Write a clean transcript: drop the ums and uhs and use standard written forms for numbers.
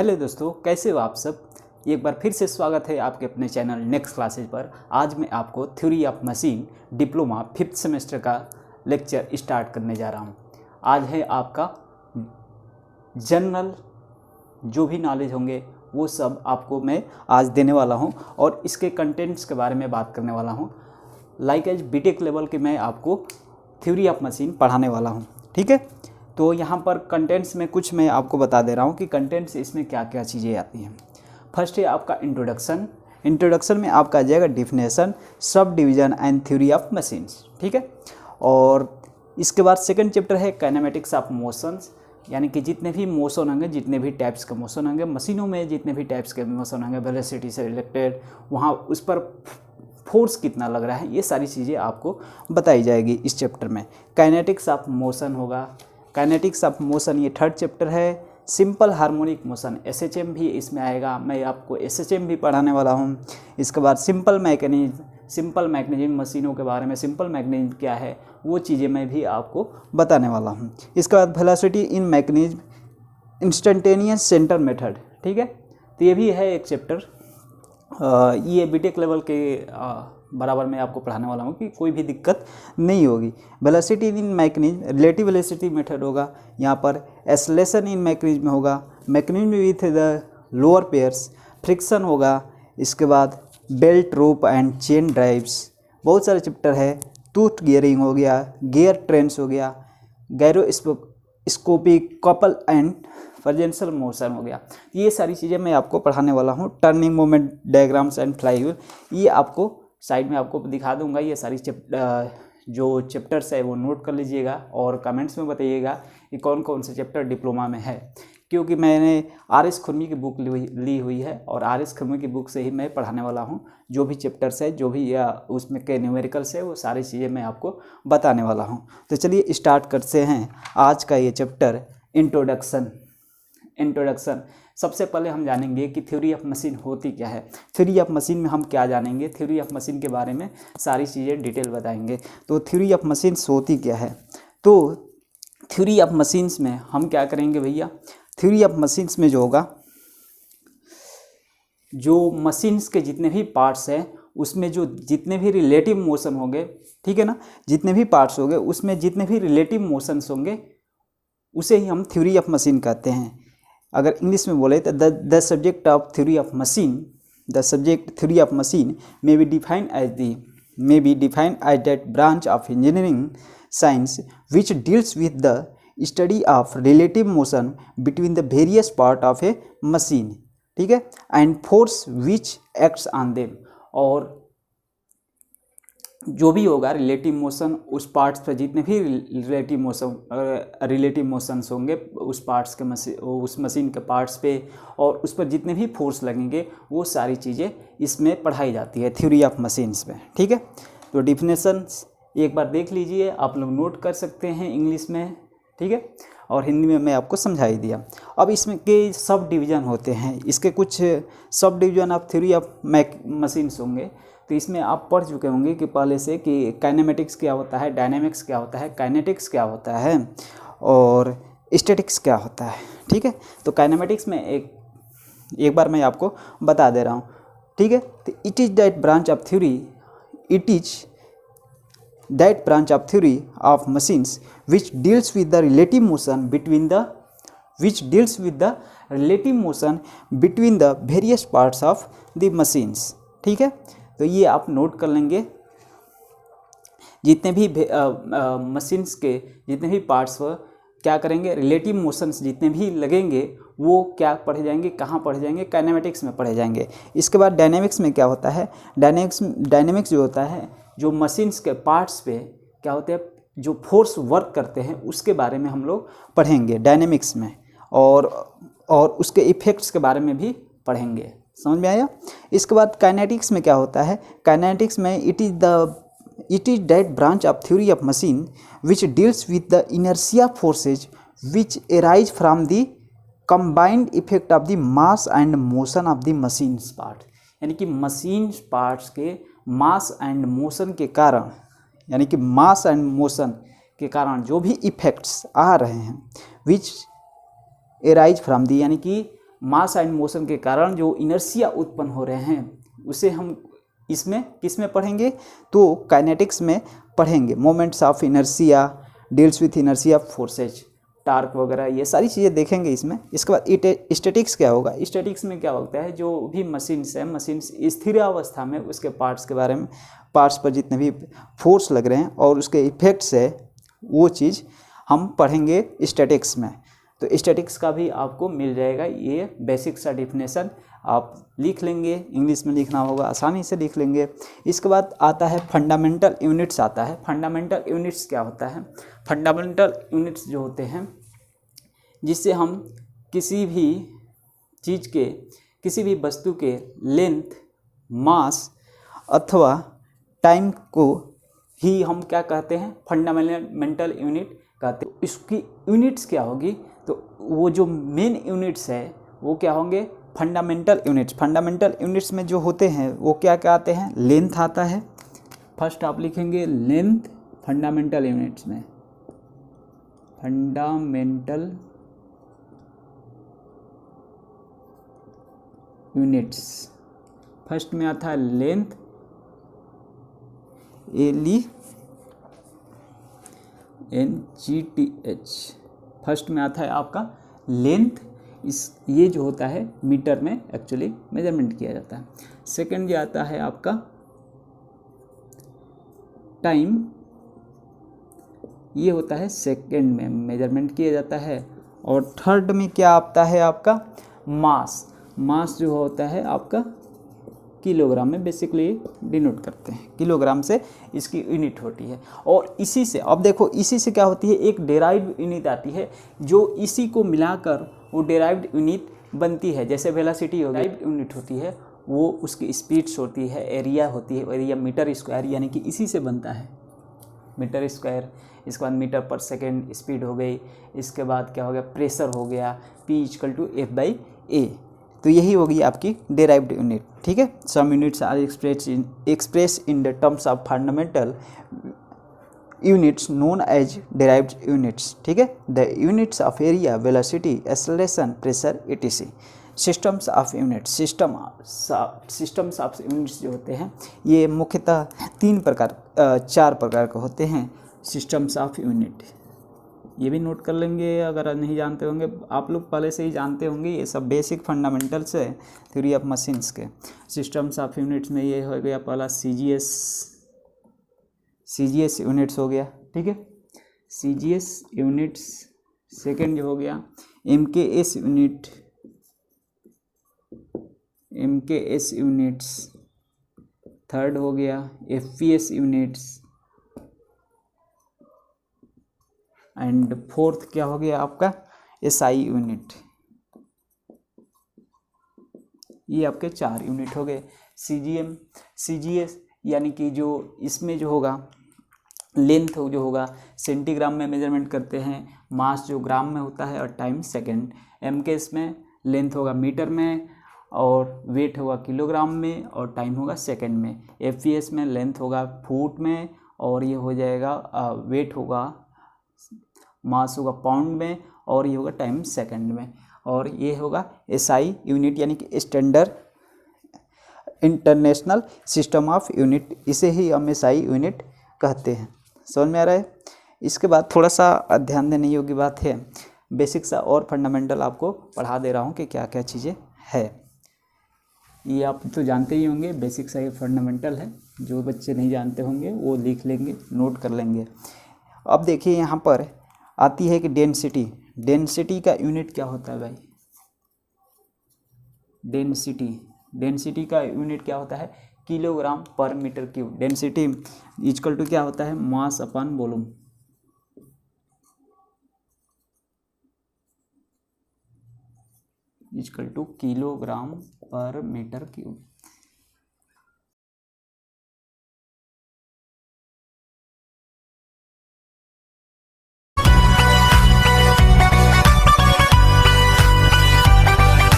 Hello दोस्तों, कैसे हो आप सब। एक बार फिर से स्वागत है आपके अपने चैनल नेक्स्ट क्लासेज पर। आज मैं आपको theory of machine diploma 5th semester का लेक्चर स्टार्ट करने जा रहा हूं। आज है आपका जनरल जो भी नॉलेज होंगे वो सब आपको मैं आज देने वाला हूं और इसके कंटेंट्स के बारे में बात करने वाला हूं। लाइक एज बीटेक लेवल के मैं आपको थ्योरी ऑफ मशीन पढ़ाने वाला हूं। ठीक है, तो यहाँ पर कंटेंट्स में कुछ मैं आपको बता दे रहा हूँ कि कंटेंट्स इसमें क्या क्या चीज़ें आती हैं। फर्स्ट है आपका इंट्रोडक्शन में आपका आ जाएगा definition, sub division and theory of machines. ठीक है, और इसके बाद सेकंड चैप्टर है काइनेमेटिक्स ऑफ मोशंस, यानी कि जितने भी मोशन होंगे, जितने भी टाइप्स के मोशन होंगे मशीनों में, जितने भी टाइप्स के मोशन होंगे वेलोसिटी से रिलेटेड, वहाँ उस पर फोर्स कितना लग रहा है, ये सारी चीज़ें आपको बताई जाएगी इस चैप्टर में। काइनेटिक्स ऑफ मोशन होगा, काइनेटिक्स ऑफ मोशन ये थर्ड चैप्टर है। सिंपल हार्मोनिक मोशन SHM भी इसमें आएगा, मैं आपको SHM भी पढ़ाने वाला हूँ। इसके बाद सिंपल मैकेनिज्म मशीनों के बारे में, सिंपल मैकेनिज्म क्या है वो चीज़ें मैं भी आपको बताने वाला हूँ। इसके बाद वेलोसिटी इन मैकेनिज्म, इंस्टेंटेनियस सेंटर मेथड। ठीक है, तो ये भी है एक चैप्टर। ये बीटेक लेवल के बराबर मैं आपको पढ़ाने वाला हूँ कि कोई भी दिक्कत नहीं होगी। वेलोसिटी इन मैकेनिज्म, रिलेटिव वेलोसिटी मेथड होगा, यहाँ पर एक्सेलरेशन इन मैकेनिज्म होगा, mechanism with the lower pairs, friction होगा। इसके बाद belt, rope and chain drives, बहुत सारे चैप्टर है। टूथ गियरिंग हो गया, गियर ट्रेन्स हो गया, गैरोस्कोपिक कपल एंड फर्जेंशियल मोशन हो गया। ये सारी चीज़ें मैं आपको पढ़ाने वाला हूँ। Turning moment diagrams and flywheel, ये आपको साइड में आपको दिखा दूंगा। ये सारी जो चैप्टर्स है वो नोट कर लीजिएगा और कमेंट्स में बताइएगा कि कौन कौन से चैप्टर डिप्लोमा में है, क्योंकि मैंने RS खुरमी की बुक ली हुई है और RS खुरमी की बुक से ही मैं पढ़ाने वाला हूँ। जो भी चैप्टर्स है, जो भी उसमें के न्यूमेरिकल्स है, वो सारी चीज़ें मैं आपको बताने वाला हूँ। तो चलिए स्टार्ट करते हैं आज का ये चैप्टर इंट्रोडक्शन। सबसे पहले हम जानेंगे कि थ्योरी ऑफ मशीन होती क्या है। थ्योरी ऑफ मशीन में हम क्या जानेंगे, थ्योरी ऑफ मशीन के बारे में सारी चीज़ें डिटेल बताएंगे। तो थ्योरी ऑफ मशीन्स होती क्या है, तो थ्योरी ऑफ मशीन्स में हम क्या करेंगे भैया, थ्योरी ऑफ मशीन्स में जो होगा, जो मशीन्स के जितने भी पार्ट्स हैं उसमें जो जितने भी रिलेटिव मोशन होंगे, ठीक है ना, जितने भी पार्ट्स होंगे उसमें जितने भी रिलेटिव मोशंस होंगे उसे ही हम थ्योरी ऑफ मशीन कहते हैं। अगर इंग्लिश में बोले तो the subject of theory of machine, the subject theory of machine may be defined as that branch of engineering science which deals with the study of relative motion between the various part of a machine, ठीक है, and force which acts on them. और जो भी होगा relative motion, उस parts पर जितने भी रिलेटिव मोशंस होंगे उस पार्ट्स के उस मशीन के पार्ट्स पे, और उस पर जितने भी फोर्स लगेंगे वो सारी चीज़ें इसमें पढ़ाई जाती है थ्योरी ऑफ मशीन्स में। ठीक है, तो डिफिनेशंस एक बार देख लीजिए, आप लोग नोट कर सकते हैं इंग्लिश में, ठीक है, और हिंदी में मैं आपको समझा ही दिया। अब इसमें के सब डिवीज़न होते हैं, इसके कुछ sub division of theory of machines होंगे। तो इसमें आप पढ़ चुके होंगे कि पहले से कि काइनेमेटिक्स क्या होता है, डायनेमिक्स क्या होता है, काइनेटिक्स क्या होता है और स्टैटिक्स क्या होता है। ठीक है, तो काइनेमेटिक्स में एक बार मैं आपको बता दे रहा हूँ। ठीक है, तो it is that branch of theory of machines which deals with the relative motion between the various parts of the machines। ठीक है, तो ये आप नोट कर लेंगे। जितने भी मशीन्स के जितने भी पार्ट्स हो, क्या करेंगे, रिलेटिव मोशंस जितने भी लगेंगे वो क्या पढ़े जाएंगे, कहाँ पढ़े जाएंगे, काइनेमेटिक्स में पढ़े जाएंगे। इसके बाद डायनेमिक्स में क्या होता है, डायनेमिक्स जो होता है, जो मशीन्स के पार्ट्स पे क्या होते हैं, जो फोर्स वर्क करते हैं उसके बारे में हम लोग पढ़ेंगे डायनेमिक्स में, और उसके इफ़ेक्ट्स के बारे में भी पढ़ेंगे। समझ में आया। इसके बाद काइनेटिक्स में क्या होता है, काइनेटिक्स में it is that branch of theory of machine which deals with the inertia forces which arise from the combined effect of the mass and motion of the machines part, यानी कि machine parts के mass and motion के कारण, यानी कि mass and motion के कारण जो भी इफेक्ट्स आ रहे हैं, विच एराइज फ्रॉम दी, यानी कि मास एंड मोशन के कारण जो इनर्शिया उत्पन्न हो रहे हैं उसे हम इसमें किस में पढ़ेंगे, तो काइनेटिक्स में पढ़ेंगे। Moments of inertia, deals with inertia forces, torque वगैरह ये सारी चीज़ें देखेंगे इसमें। इसके बाद स्टैटिक्स क्या होगा, स्टैटिक्स में क्या होता है, जो भी मशीन्स है, मशीन्स स्थिर अवस्था में उसके पार्ट्स के बारे में, पार्ट्स पर जितने भी फोर्स लग रहे हैं और उसके इफेक्ट्स है वो चीज़ हम पढ़ेंगे स्टैटिक्स में। तो स्टैटिक्स का भी आपको मिल जाएगा, ये बेसिक सा डिफिनेशन आप लिख लेंगे, इंग्लिश में लिखना होगा, आसानी से लिख लेंगे। इसके बाद आता है फंडामेंटल यूनिट्स आता है। फंडामेंटल यूनिट्स क्या होता है, फंडामेंटल यूनिट्स जो होते हैं जिससे हम किसी भी चीज़ के, किसी भी वस्तु के लेंथ, मास अथवा टाइम को ही हम क्या कहते हैं, फंडामेंटल यूनिट कहते हैं। इसकी यूनिट्स क्या होगी, तो वो जो मेन यूनिट्स है वो क्या होंगे, फंडामेंटल यूनिट्स। फंडामेंटल यूनिट्स में जो होते हैं वो क्या क्या आते हैं, लेंथ आता है, फर्स्ट आप लिखेंगे लेंथ फंडामेंटल यूनिट्स में, फंडामेंटल यूनिट्स फर्स्ट में आता है लेंथ, LENGTH, फर्स्ट में आता है आपका लेंथ, इस ये जो होता है मीटर में एक्चुअली मेजरमेंट किया जाता है। सेकंड जो आता है आपका टाइम, ये होता है सेकंड में मेजरमेंट किया जाता है। और थर्ड में क्या आता है आपका मास, मास जो होता है आपका किलोग्राम में बेसिकली डिनोट करते हैं, किलोग्राम से इसकी यूनिट होती है। और इसी से अब देखो, इसी से क्या होती है, एक डेराइव्ड यूनिट आती है जो इसी को मिलाकर वो डेराइव्ड यूनिट बनती है। जैसे वेलोसिटी हो, डेराइव्ड यूनिट होती है, वो उसकी स्पीड्स होती है, एरिया होती है, एरिया मीटर स्क्वायर, यानी कि इसी से बनता है मीटर स्क्वायर। इसके बाद मीटर पर सेकेंड स्पीड हो गई, इसके बाद क्या हो गया, प्रेशर हो गया, P=F/A। तो यही होगी आपकी डेराइव्ड यूनिट, ठीक है। Some units are express in the terms of fundamental units known as derived units, ठीक है। The units of area, velocity, acceleration, pressure etc। Systems of units, systems of units जो होते हैं ये मुख्यतः चार प्रकार के होते हैं सिस्टम्स ऑफ यूनिट। ये भी नोट कर लेंगे, अगर नहीं जानते होंगे, आप लोग पहले से ही जानते होंगे, ये सब बेसिक फंडामेंटल्स है थ्योरी ऑफ मशीन्स के। सिस्टम्स ऑफ यूनिट्स में ये हो गया पहला CGS यूनिट्स हो गया, ठीक है, CGS यूनिट्स। सेकेंड जो हो गया MKS यूनिट्स। थर्ड हो गया FPS यूनिट्स। एंड फोर्थ क्या हो गया आपका SI यूनिट। ये आपके चार यूनिट हो गए। CGS यानी कि जो इसमें जो होगा लेंथ जो होगा सेंटीग्राम में मेजरमेंट करते हैं, मास जो ग्राम में होता है और टाइम सेकंड। MKS में लेंथ होगा मीटर में और वेट होगा किलोग्राम में और टाइम होगा सेकंड में। FPS में लेंथ होगा फुट में और ये हो जाएगा वेट होगा, मास होगा पाउंड में और ये होगा टाइम सेकंड में। और ये होगा SI यूनिट यानी कि standard international system of unit, इसे ही हम SI यूनिट कहते हैं। समझ में आ रहा है। इसके बाद थोड़ा सा ध्यान देने योग्य बात है, बेसिक सा और फंडामेंटल आपको पढ़ा दे रहा हूँ कि क्या क्या चीज़ें है। ये आप तो जानते ही होंगे, बेसिक सा ये फंडामेंटल है, जो बच्चे नहीं जानते होंगे वो लिख लेंगे, नोट कर लेंगे। अब देखिए यहाँ पर आती है कि डेंसिटी का यूनिट क्या होता है भाई, डेंसिटी का यूनिट क्या होता है, kilogram per metre cube. Density equal to क्या होता है, mass upon volume. Equal to kilogram per metre cube.